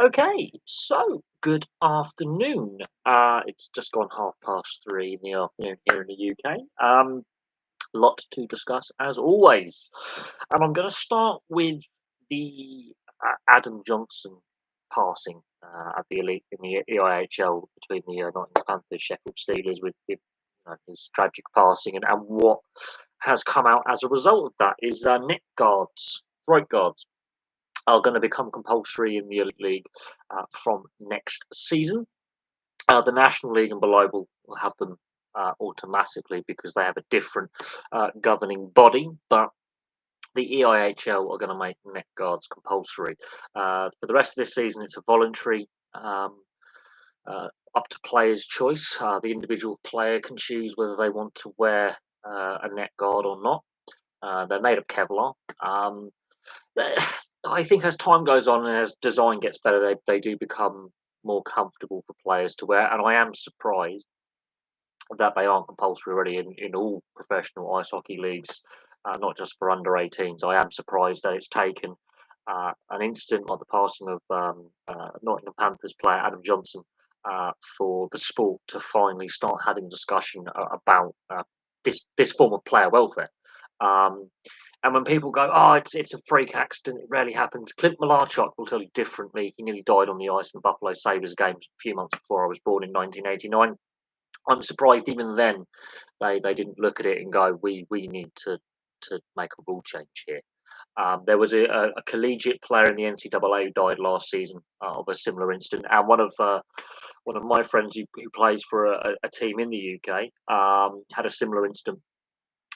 Okay, so good afternoon. It's just gone 3:30 in the afternoon here in the UK. Lot to discuss as always, and I'm going to start with the Adam Johnson passing at the elite in the EIHL between the Nottingham Panthers, Sheffield Steelers, with his tragic passing, and what has come out as a result of that is neck guards, right guards are going to become compulsory in the Elite League from next season. The National League and below will have them automatically because they have a different governing body, but the EIHL are going to make neck guards compulsory. For the rest of this season, it's a voluntary, up to players' choice. The individual player can choose whether they want to wear a neck guard or not. They're made of Kevlar. I think as time goes on and as design gets better, they do become more comfortable for players to wear. And I am surprised that they aren't compulsory already in all professional ice hockey leagues, not just for under 18s. I am surprised that it's taken an incident like the passing of Nottingham Panthers player Adam Johnson for the sport to finally start having discussion about this form of player welfare. Um, and when people go, "Oh, it's a freak accident. It rarely happens," Clint Malarchuk will tell you differently. He nearly died on the ice in the Buffalo Sabres game a few months before I was born in 1989. I'm surprised even then they didn't look at it and go, "We need to make a rule change here." There was a collegiate player in the NCAA who died last season of a similar incident, and one of my friends who plays for a team in the UK had a similar incident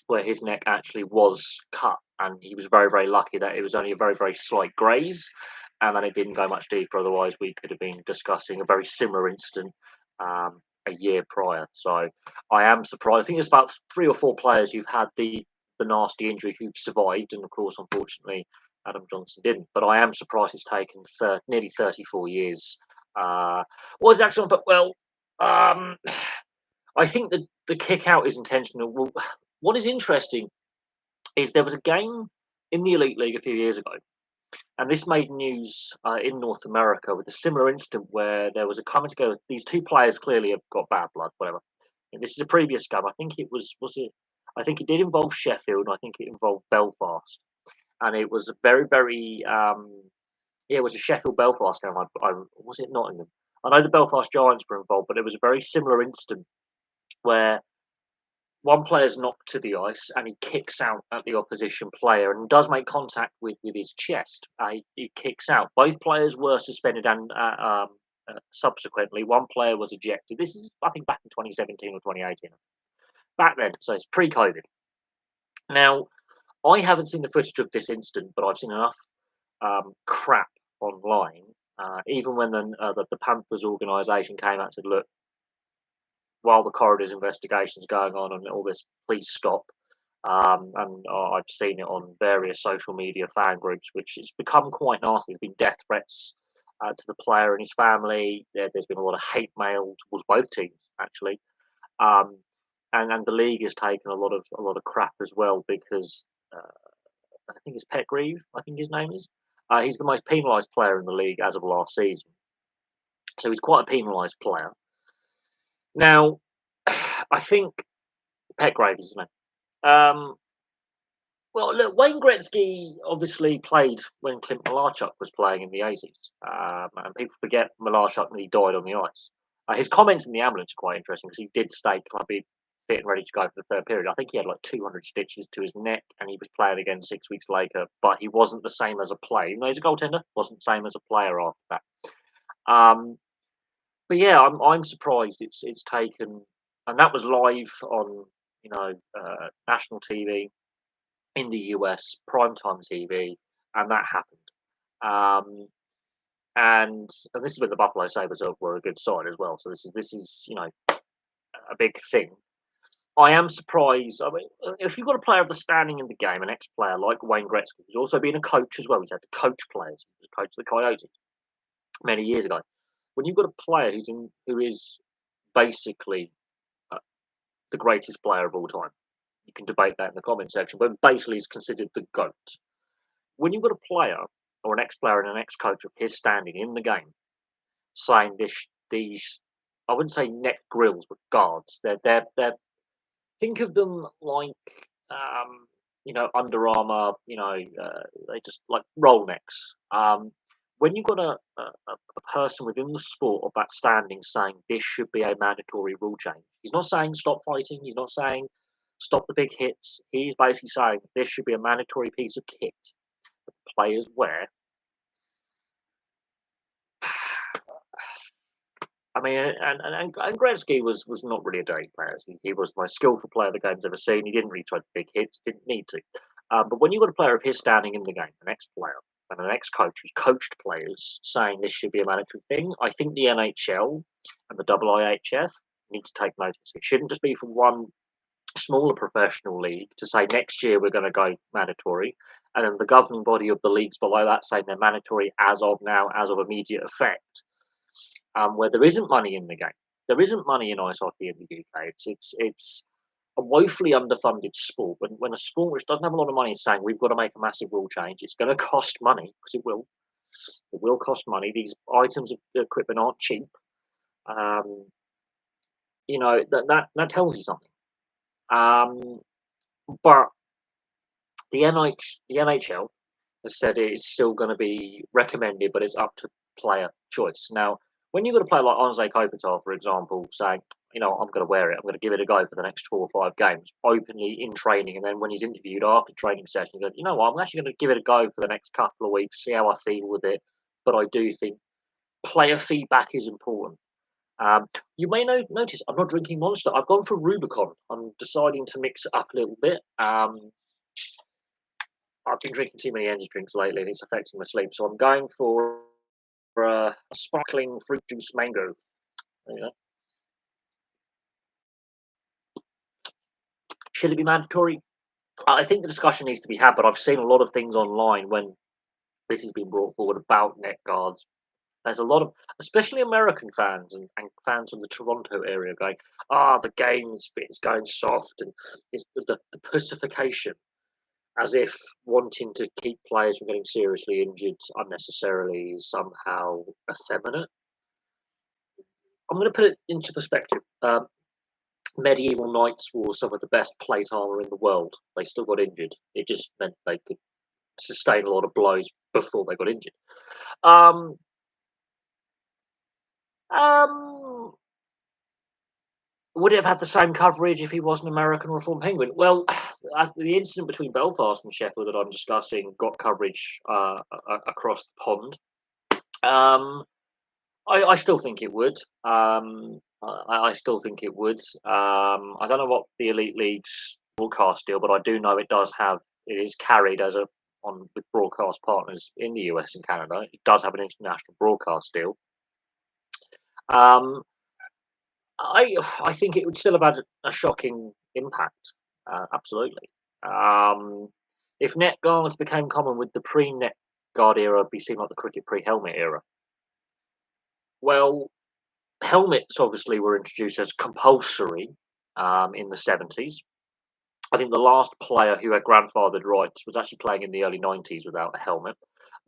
where his neck actually was cut, and he was very lucky that it was only a very slight graze, and that it didn't go much deeper. Otherwise, we could have been discussing a very similar incident a year prior. So I am surprised. I think there's about 3 or 4 players who've had the nasty injury who've survived, and of course, unfortunately, Adam Johnson didn't. But I am surprised it's taken nearly 34 years. Was excellent, but well. Um, I think the kick out is intentional. Well, what is interesting is there was a game in the Elite League a few years ago, and this made news in North America with a similar incident where there was a coming together. These two players clearly have got bad blood, whatever. And this is a previous game. I think it was it. I think it did involve Sheffield. I think it involved Belfast, and it was a very yeah, it was a Sheffield Belfast game. Was it Nottingham? I know the Belfast Giants were involved, but it was a very similar incident where one player's knocked to the ice and he kicks out at the opposition player and does make contact with his chest. He kicks out. Both players were suspended and subsequently one player was ejected. This is, I think, back in 2017 or 2018. Back then, so it's pre-COVID. Now, I haven't seen the footage of this incident, but I've seen enough crap online. Even when the Panthers organisation came out and said, "Look, while the corridors investigation is going on and all this, please stop." And I've seen it on various social media fan groups, which has become quite nasty. There's been death threats to the player and his family. There's been a lot of hate mail towards both teams, actually. Um, and the league has taken a lot of crap as well because I think it's Pet Grieve. I think his name is. He's the most penalised player in the league as of last season, so he's quite a penalised player. Now, I think Petgrave is his name. Well, look, Wayne Gretzky obviously played when Clint Malarchuk was playing in the 80s, and people forget Malarchuk when he died on the ice. His comments in the ambulance are quite interesting because he did state, "Can I be fit and ready to go for the third period?" I think he had like 200 stitches to his neck, and he was playing again 6 weeks later. But he wasn't the same as a player. Even though he's a goaltender, wasn't the same as a player after that. Um, but yeah, I'm surprised it's taken, and that was live on national TV in the US, primetime TV, and that happened. Um, and this is when the Buffalo Sabres were a good side as well. So this is a big thing. I am surprised. I mean, if you've got a player of the standing in the game, an ex-player like Wayne Gretzky, who's also been a coach as well, he's had to coach players. He was a coach of the Coyotes many years ago. When you've got a player who is basically uh, the greatest player of all time, you can debate that in the comment section, but basically is considered the GOAT. When you've got a player or an ex-player and an ex-coach of his standing in the game saying these, I wouldn't say neck grills, but guards. They're think of them like Under Armour. They just like roll necks. When you've got a person within the sport of that standing saying this should be a mandatory rule change, he's not saying stop fighting. He's not saying stop the big hits. He's basically saying this should be a mandatory piece of kit that players wear. I mean, and Gretzky was not really a dirty player. He was the most skillful player the game's ever seen. He didn't really try the big hits, didn't need to. But when you've got a player of his standing in the game, an ex-player and an ex-coach who's coached players saying this should be a mandatory thing, I think the NHL and the IIHF need to take notice. It shouldn't just be for one smaller professional league to say next year we're going to go mandatory, and then the governing body of the leagues below that saying they're mandatory as of now, as of immediate effect. Where there isn't money in the game. There isn't money in ice hockey in the UK. It's a woefully underfunded sport. When a sport which doesn't have a lot of money is saying we've got to make a massive rule change, it's going to cost money because it will. It will cost money. These items of equipment aren't cheap. Um, that tells you something. But the NHL has said it's still going to be recommended, but it's up to player choice. Now, when you've got a player like Anze Kopitar, for example, saying, I'm going to wear it, I'm going to give it a go for the next 4 or 5 games, openly in training, and then when he's interviewed after training session, he goes, you know what, I'm actually going to give it a go for the next couple of weeks, see how I feel with it. But I do think player feedback is important. You may notice I'm not drinking Monster. I've gone for Rubicon. I'm deciding to mix it up a little bit. I've been drinking too many energy drinks lately, and it's affecting my sleep. So I'm going for a sparkling fruit juice mango. There you go. Should it be mandatory? I think the discussion needs to be had, but I've seen a lot of things online when this has been brought forward about net guards. There's a lot of, especially American fans and fans from the Toronto area, going, the game's is going soft, and it's the pussification, as if wanting to keep players from getting seriously injured unnecessarily is somehow effeminate. I'm going to put it into perspective. Medieval knights wore some of the best plate armor in the world. They still got injured. It just meant they could sustain a lot of blows before they got injured. Um, um, would it have had the same coverage if he was an American or a former Penguin? Well, the incident between Belfast and Sheffield that I'm discussing got coverage across the pond. I still think it would. I still think it would. I don't know what the Elite League's broadcast deal, but I do know it is carried as on with broadcast partners in the US and Canada. It does have an international broadcast deal. Um, I think it would still have had a shocking impact. Absolutely. If net guards became common with the pre-net guard era, it'd be seen like the cricket pre-helmet era. Well, helmets obviously were introduced as compulsory in the 70s. I think the last player who had grandfathered rights was actually playing in the early 90s without a helmet.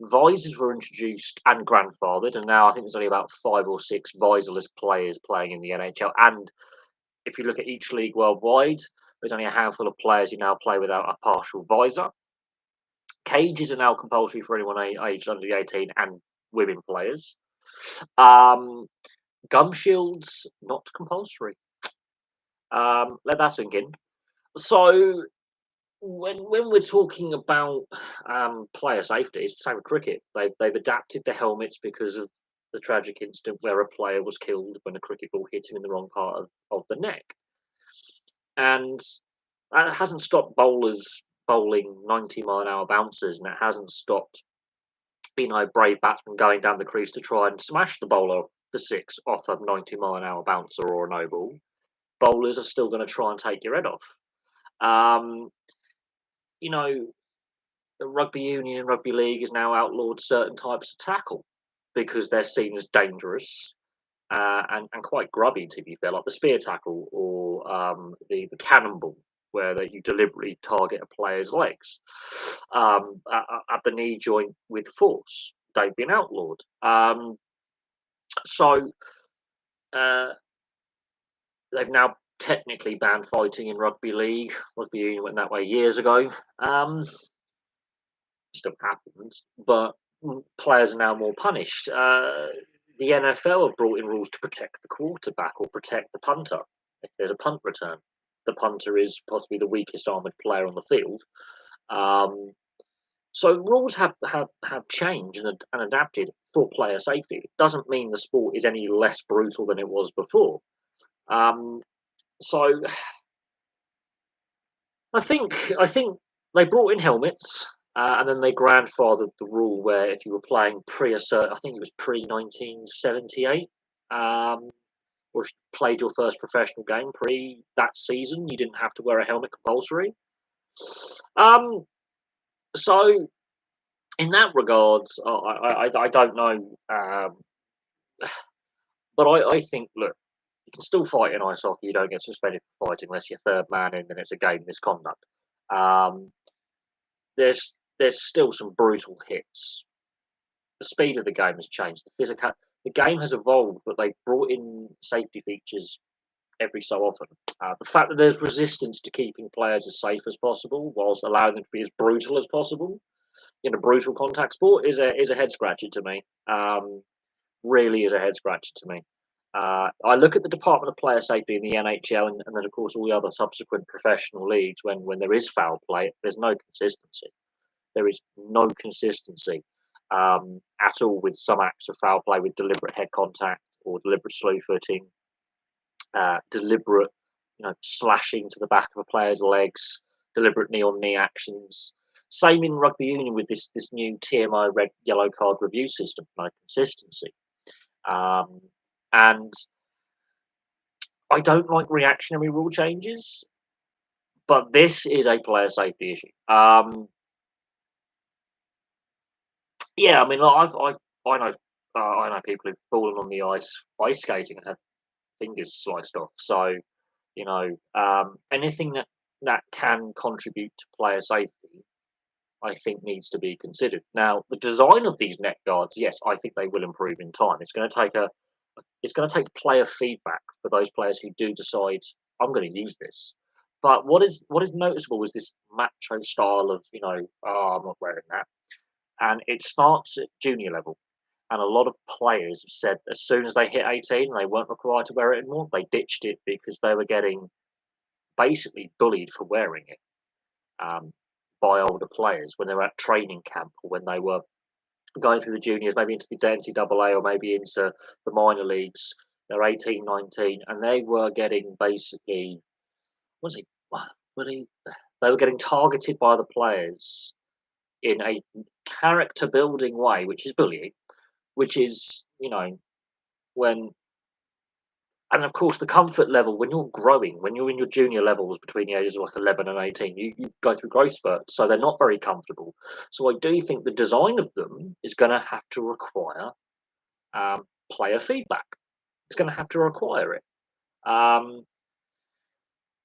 Visors were introduced and grandfathered, and now I think there's only about 5 or 6 visorless players playing in the NHL. And if you look at each league worldwide, there's only a handful of players who now play without a partial visor. Cages are now compulsory for anyone aged under the 18 and women players. Gum shields, not compulsory. Let that sink in. So when we're talking about player safety, it's the same with cricket. They've adapted the helmets because of the tragic incident where a player was killed when a cricket ball hit him in the wrong part of the neck. And that hasn't stopped bowlers bowling 90-mile-an-hour bouncers, and it hasn't stopped brave batsmen going down the crease to try and smash the bowler for 6 off a 90-mile-an-hour bouncer or a no ball. Bowlers are still going to try and take your head off. The rugby union and rugby league has now outlawed certain types of tackle because they're seen as dangerous and quite grubby, to be fair, like the spear tackle or the cannonball, where that you deliberately target a player's legs at the knee joint with force. They've been outlawed. So uh, they've now technically banned fighting in rugby league. Rugby union went that way years ago. Still happens, but players are now more punished. The NFL have brought in rules to protect the quarterback or protect the punter if there's a punt return. The punter is possibly the weakest armored player on the field. Um, so rules have changed and adapted for player safety. It doesn't mean the sport is any less brutal than it was before. Um, so I think they brought in helmets, and then they grandfathered the rule where if you were playing pre a certain, I think it was pre 1978, or if you played your first professional game pre that season, you didn't have to wear a helmet compulsory. Um, so in that regards, I don't know, but I think look, you can still fight in ice hockey. You don't get suspended for fighting unless you're third man in and it's a game misconduct. Um, there's still some brutal hits. The speed of the game has changed. The game has evolved, but they've brought in safety features every so often. The fact that there's resistance to keeping players as safe as possible, whilst allowing them to be as brutal as possible in a brutal contact sport, is a head scratcher to me. Really is a head scratcher to me. I look at the Department of Player Safety in the NHL, and then of course all the other subsequent professional leagues. When there is foul play, there's no consistency. There is no consistency at all with some acts of foul play with deliberate head contact or deliberate slow footing, deliberate, slashing to the back of a player's legs, deliberate knee on knee actions. Same in rugby union with this new TMO red yellow card review system, no consistency. Um, and I don't like reactionary rule changes, but this is a player safety issue. Yeah, I mean, like, I know people who've fallen on the ice skating and had fingers sliced off. So, anything that can contribute to player safety, I think needs to be considered. Now, the design of these neck guards, yes, I think they will improve in time. It's going to take player feedback for those players who do decide I'm going to use this. But what is noticeable is this macho style of oh, I'm not wearing that, and it starts at junior level. And a lot of players have said as soon as they hit 18, they weren't required to wear it anymore. They ditched it because they were getting basically bullied for wearing it by older players when they were at training camp or when they were going through the juniors, maybe into the NCAA or maybe into the minor leagues. They're 18, 19, and they were getting basically, what was it? They were getting targeted by the players in a character building way, which is bullying, which is, when and of course the comfort level when you're growing, when you're in your junior levels between the ages of like 11 and 18, you go through growth spurts, so they're not very comfortable. So I do think the design of them is going to have to require player feedback. It's going to have to require it.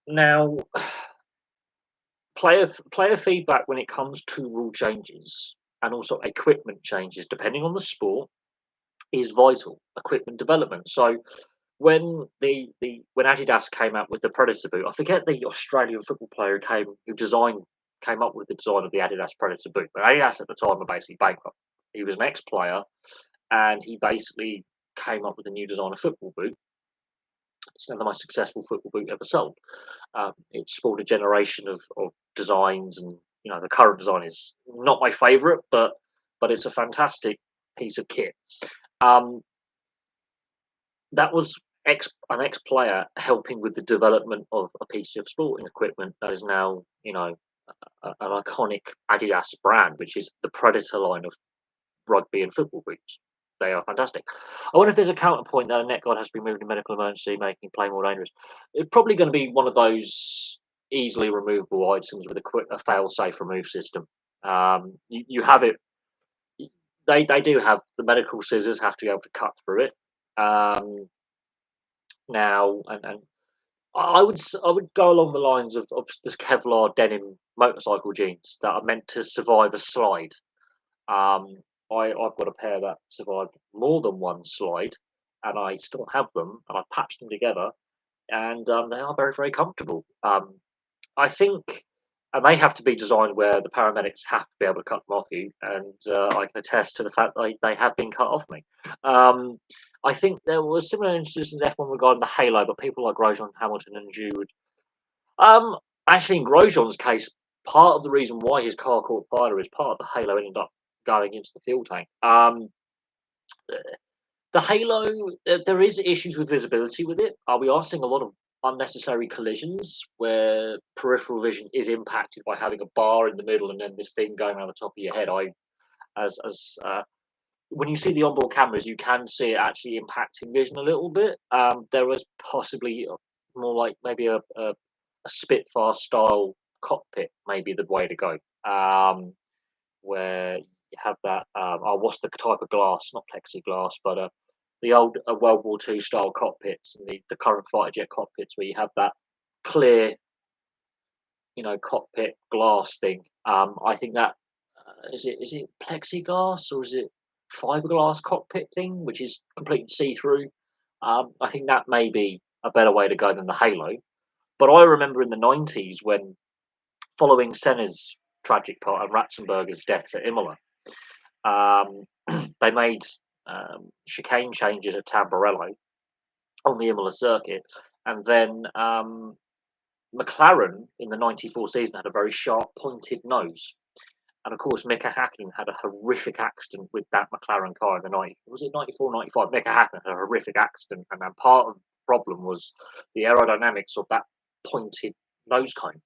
Now, player feedback when it comes to rule changes and also equipment changes, depending on the sport, is vital. Equipment development. So when Adidas came out with the Predator boot, I forget the Australian football player who came up with the design of the Adidas Predator boot, but Adidas at the time were basically bankrupt. He was an ex-player, and he basically came up with a new design of football boot. It's now the most successful football boot ever sold. It spawned a generation of designs, and the current design is not my favourite, but it's a fantastic piece of kit. Um, that was an ex-player helping with the development of a piece of sporting equipment that is now, an iconic Adidas brand, which is the Predator line of rugby and football boots. They are fantastic. I wonder if there's a counterpoint that a neck guard has to be moved in medical emergency, making play more dangerous. It's probably going to be one of those easily removable items with a fail-safe remove system. You have it. They do have the medical scissors have to be able to cut through it. Now and I would go along the lines of the Kevlar denim motorcycle jeans that are meant to survive a slide. Um, I've got a pair that survived more than one slide, and I still have them, and I patched them together, and they are very, very comfortable. I think, and they have to be designed where the paramedics have to be able to cut them off you, and I can attest to the fact they have been cut off me. Um, I think there was similar instances in F1 regarding the Halo, but people like Grosjean, Hamilton, and Jude. Um, Actually, in Grosjean's case, part of the reason why his car caught fire is part of the Halo ended up going into the fuel tank. The Halo, there is issues with visibility with it. We are seeing a lot of unnecessary collisions where peripheral vision is impacted by having a bar in the middle and then this thing going around the top of your head. As When you see the onboard cameras, you can see it actually impacting vision a little bit. There was possibly more like maybe a Spitfire style cockpit, maybe the way to go. Where you have that. What's the type of glass? Not plexiglass, but the old World War II style cockpits and the current fighter jet cockpits, where you have that clear, cockpit glass thing. I think that is it plexiglass or is it fiberglass cockpit thing, which is completely see through. I think that may be a better way to go than the Halo. But I remember in the 90s when, following Senna's tragic part and Ratzenberger's deaths at Imola, um, they made chicane changes at Tamburello on the Imola circuit, and then McLaren in the '94 season had a very sharp, pointed nose. And of course, Mika Hakkinen had a horrific accident with that McLaren car in the 90s. Was it 94, 95? Mika Hakkinen had a horrific accident, and then part of the problem was the aerodynamics of that pointed nose cone.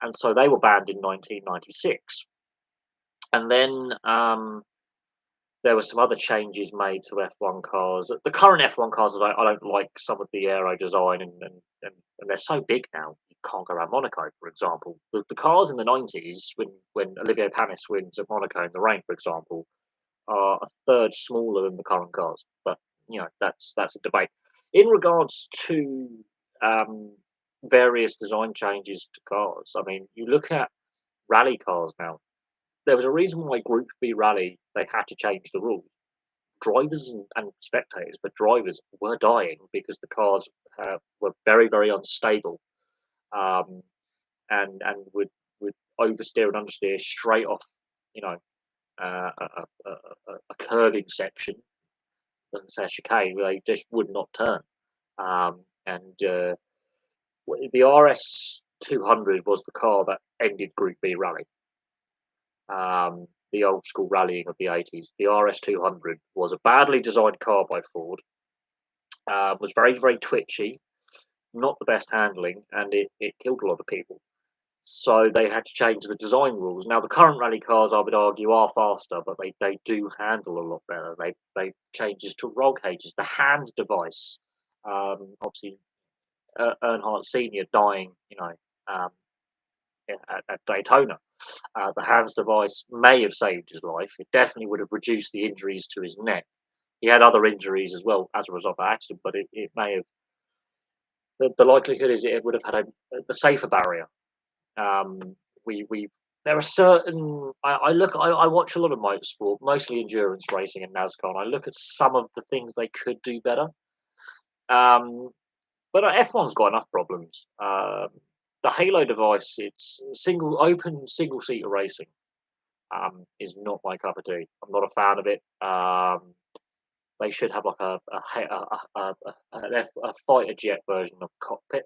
And so they were banned in 1996. And then there were some other changes made to F1 cars. The current F1 cars, I don't like some of the aero design, and they're so big now. You can't go around Monaco, for example. The cars in the 90s, when Olivier Panis wins at Monaco in the rain, for example, are a third smaller than the current cars. But that's a debate. In regards to um, various design changes to cars, I mean, you look at rally cars now. There was a reason why Group B Rally they had to change the rules. Drivers and spectators, but drivers were dying because the cars were very, very unstable, um, and would oversteer and understeer straight off, you know, a curving section, let's say a chicane, where they just would not turn. And the RS 200 was the car that ended Group B Rally. The old school rallying of the 80s. The RS 200 was a badly designed car by Ford, was very, very twitchy, not the best handling, and it killed a lot of people. So they had to change the design rules. Now, the current rally cars, I would argue, are faster, but they do handle a lot better. They changes to roll cages, the hands device. Obviously, Earnhardt Senior dying, um, at Daytona. The hands device may have saved his life. It definitely would have reduced the injuries to his neck. He had other injuries as well as a result of the accident, but it may have. The likelihood is it would have had a safer barrier. Um, we There are certain. I watch a lot of motorsport, mostly endurance racing and NASCAR, and I look at some of the things they could do better. Um, but F1's got enough problems. The Halo device, it's single seater racing. Is not my cup of tea. I'm not a fan of it. They should have like a fighter jet version of cockpit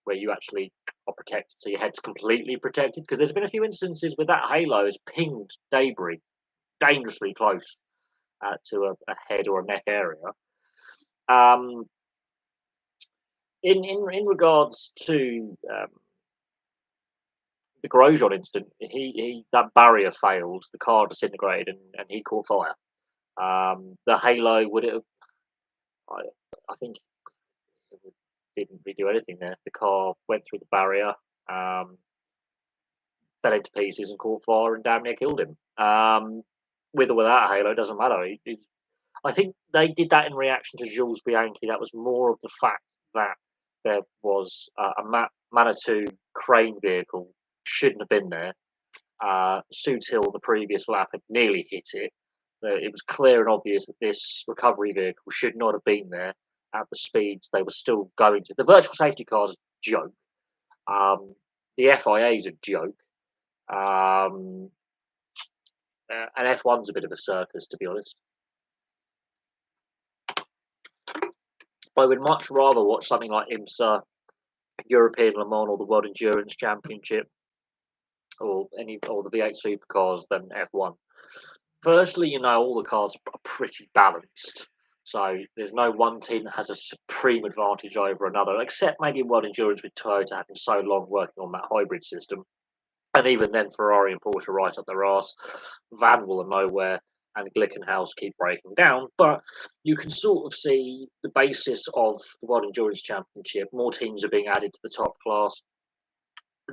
where you actually are protected, so your head's completely protected. Because there's been a few instances where that halo has pinged debris dangerously close to a head or a neck area. Um, in regards to the Grosjean incident, he that barrier failed, the car disintegrated, and he caught fire. The halo would it have? I, I think it didn't really do anything there. The car went through the barrier. Um, Fell into pieces and caught fire and damn near killed him. With or without a halo, it doesn't matter. I think they did that in reaction to Jules Bianchi. That was more of the fact that there was a Manitou crane vehicle shouldn't have been there. Sutil, the previous lap, had nearly hit it. It was clear and obvious that this recovery vehicle should not have been there at the speeds they were still going to. The virtual safety car's a joke. The FIA is a joke. And F1's a bit of a circus, to be honest. I would much rather watch something like IMSA, European Le Mans, or the World Endurance Championship, or the V8 supercars than F1. Firstly, all the cars are pretty balanced, so there's no one team that has a supreme advantage over another, except maybe World Endurance with Toyota having so long working on that hybrid system. And even then, Ferrari and Porsche right up their arse. Vanwall are nowhere, and Glickenhaus keep breaking down. But you can sort of see the basis of the World Endurance Championship. More teams are being added to the top class.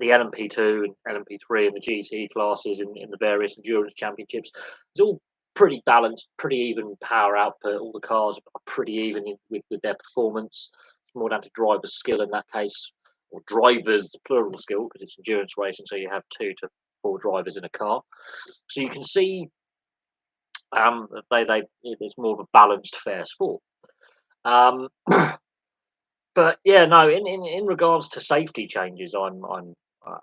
The LMP2 and LMP3 and the GT classes in the various endurance championships. It's all pretty balanced, pretty even power output. All the cars are pretty even with their performance. It's more down to driver skill in that case, or drivers plural skill, because it's endurance racing, so you have 2 to 4 drivers in a car. So you can see it's more of a balanced, fair sport. But yeah, no. In regards to safety changes, uh,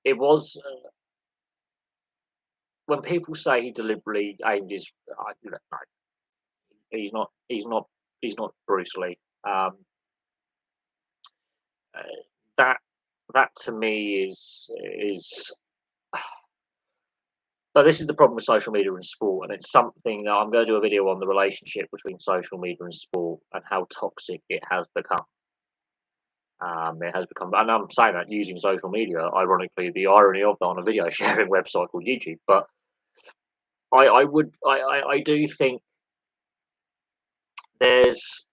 it was when people say he deliberately aimed his. No, he's not. He's not. He's not Bruce Lee. Uh, that that to me is. But this is the problem with social media and sport, and it's something that I'm going to do a video on the relationship between social media and sport and how toxic it has become. It has become, and I'm saying that using social media, ironically, the irony of that on a video sharing website called YouTube. But I do think there's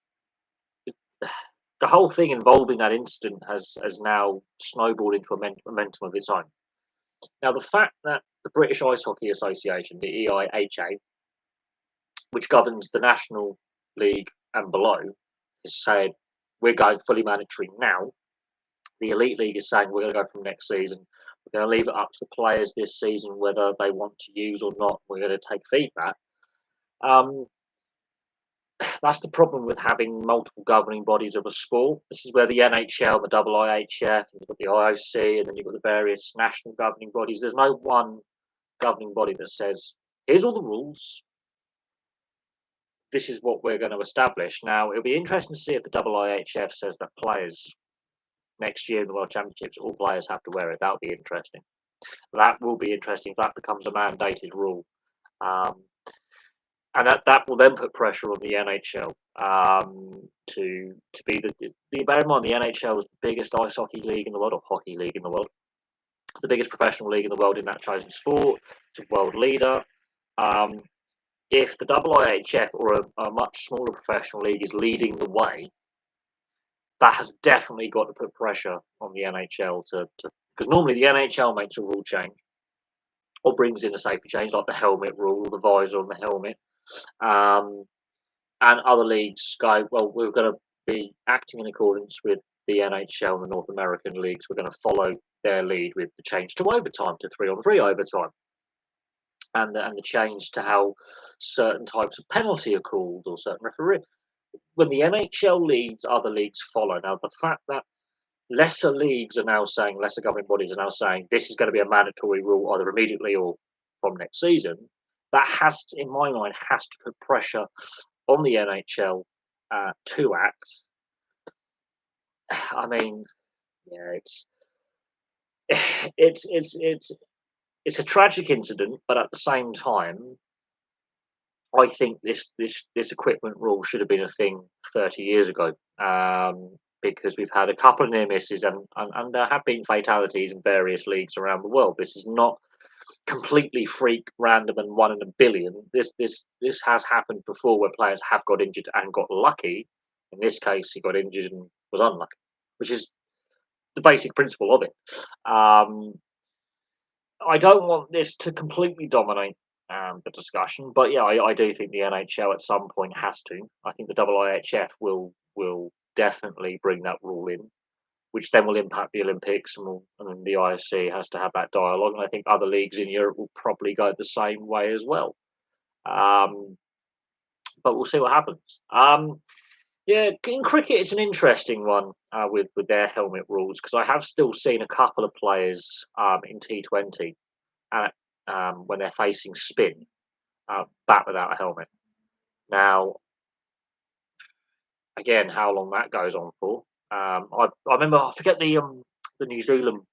the whole thing involving that incident has now snowballed into a momentum of its own. Now, the fact that the British Ice Hockey Association, the EIHA, which governs the National League and below, has said we're going fully mandatory now. The Elite League is saying we're going to go from next season. We're going to leave it up to the players this season whether they want to use or not. We're going to take feedback. That's the problem with having multiple governing bodies of a sport. This is where the NHL, the IIHF, and you've got the IOC, and then you've got the various national governing bodies. There's no one governing body that says, here's all the rules. This is what we're going to establish. Now, it'll be interesting to see if the IIHF says that players next year in the World Championships, all players have to wear it. That would be interesting. That will be interesting if that becomes a mandated rule. And that will then put pressure on the NHL to be bear in mind the NHL is the biggest ice hockey league in the world, or hockey league in the world. It's the biggest professional league in the world in that chosen sport. It's a world leader. If the IIHF or a much smaller professional league is leading the way, that has definitely got to put pressure on the NHL to because normally the NHL makes a rule change or brings in a safety change like the helmet rule or the visor on the helmet. And other leagues go, well, we're going to be acting in accordance with the NHL and the North American leagues. We're going to follow their lead with the change to overtime, to 3-on-3 overtime, and the change to how certain types of penalty are called or certain referee. When the NHL leads, other leagues follow. Now, the fact that lesser leagues are now saying, lesser governing bodies are now saying, this is going to be a mandatory rule either immediately or from next season, that has to, in my mind, has to put pressure on the NHL to act. I mean, yeah, it's a tragic incident, but at the same time, I think this equipment rule should have been a thing 30 years ago, because we've had a couple of near misses and there have been fatalities in various leagues around the world. This is not completely freak, random, and 1 in a billion. This has happened before where players have got injured and got lucky. In this case, he got injured and was unlucky, which is the basic principle of it. I don't want this to completely dominate the discussion, but yeah, I do think the NHL at some point has to. I think the IIHF will will definitely bring that rule in, which then will impact the Olympics, and then the IOC has to have that dialogue. And I think other leagues in Europe will probably go the same way as well. Um, but we'll see what happens. Yeah, in cricket, it's an interesting one with their helmet rules because I have still seen a couple of players in T20 at, when they're facing spin bat without a helmet. Now, again, how long that goes on for? I remember I forget the New Zealand